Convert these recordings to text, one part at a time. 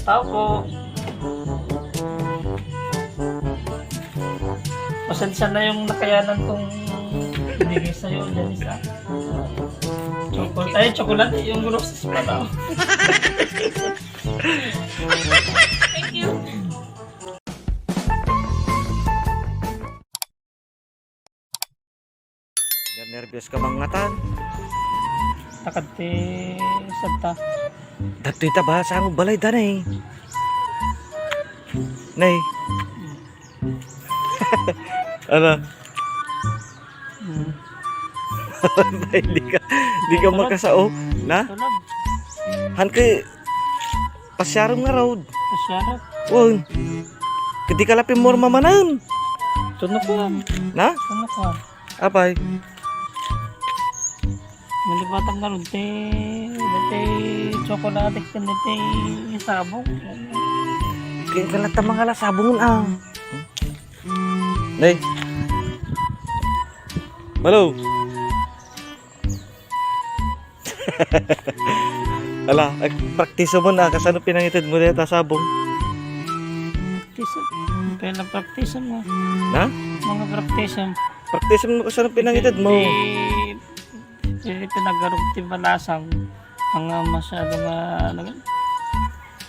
Tao po. Pasensya na yung nakayanan kong binigay sa'yo, Janice, ah. Chocolate. Ay, chocolate. Yung roses pa daw. Thank you. Nervyos ka mga tan. Takati sabta. Dati ta ba sa akong balay danay. Nay. Ano? Hindi ka makasao na? Tulad. Han kay pasyarong nga road. Pasyarap. Won. Kadi ka lapim mo mamanan. Tuno ko. Na? Tuno ko. Apay? Nalibatang nga rin. Dati chocolate. Dati sabong. Kaya kalata mga lasabungon ah. Nay. Hello. Ala, praktiso mo na kasano pinangitid mo dito sabong. Practice. Kaya na-practice mo. Na? Mga practice. Praktiso mo kasano pinangitid mo. Hindi pinagarog ti balasang ang masyado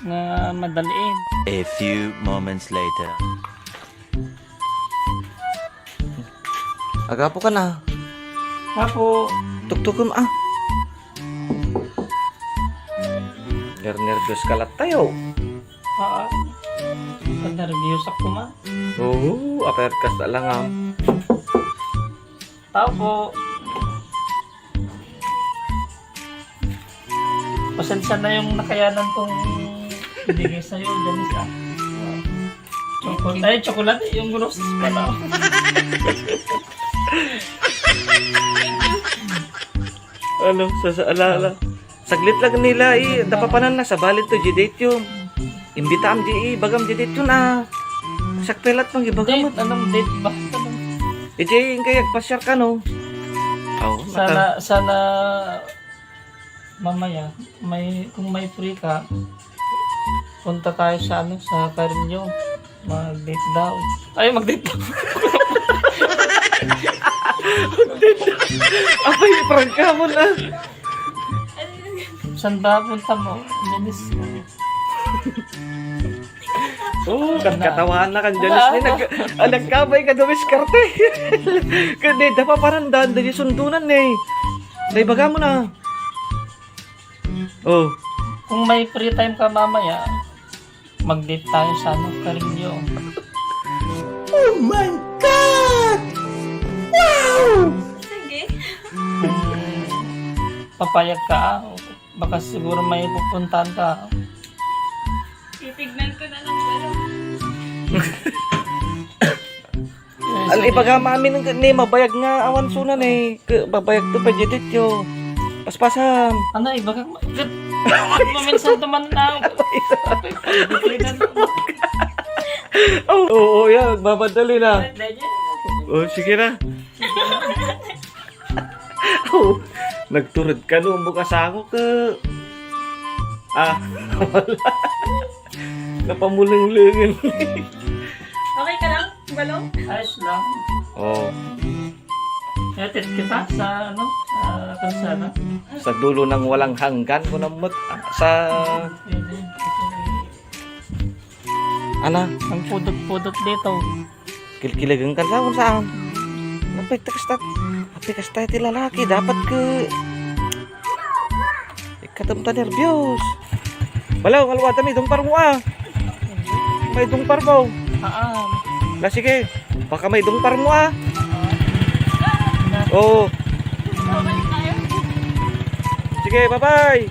nga madaliin. A few moments later. Agapo ka na. Apo, Tuktukom ah. Nervyos kalat tayo. pag-reviews ako ma. Oo, aperkas na lang ah. Tao po. Pasensya na yung nakayanan kong binigay sa'yo, Janice, ah. Chocolate. Ay, chocolate. Yung roses pa daw. Ano, ala. Saglit lang nila eh. Dapapanan na sa balit to, jidate yun. Imbita am di bagam jidate yun ah. Sakpelat pang ibagam. Date? Anong date ba? Anong... Ije, kaya pasyar ka no. Oh, Sana mamaya kung may free ka, punta tayo sa sa Carinyo. Mag-date daw. Ay, mag-date daw. Apay, prangka mo na. Saan ba punta mo? Janice. Oh, katawahan na kan Janice ni nagkabay ka dumis karte. Kasi dapat parang daan dali sundunan eh. Dai baga mo na. Oh, Kung may free time ka mamaya, mag-date tayo sa Carinyo. Sige. Kung papayag ka, baka siguro may pupuntahan ka. Titignan ko na lang pero. al ibaga mamin ni mabayag nga awan sunan eh. Babayag to pa jidit yo. Paspasam. Ano, iba ka? Maminsan tuman na. Oo, yan. Mamadali na. Oh, sige na. Oh, nagturod ka no. Bukas ako ka. Ah, wala. Napamulang-lingin. Okay ka lang? Balong? Ayos lang. Oh, Yatit kita sa kalsada. sa dulo ng walang hanggan ko namot. Sa, ana, Ang pudot-pudot dito. kilkilagang ka saan? Napikas tayo ti lalaki. Dapat ka, ikatamta nervyos. Balaw, kalwata may dumpar mo ah. May dumpar mo. La, sige. Baka may dumpar mo ah. Oo. Babalik tayo. Sige, bye-bye.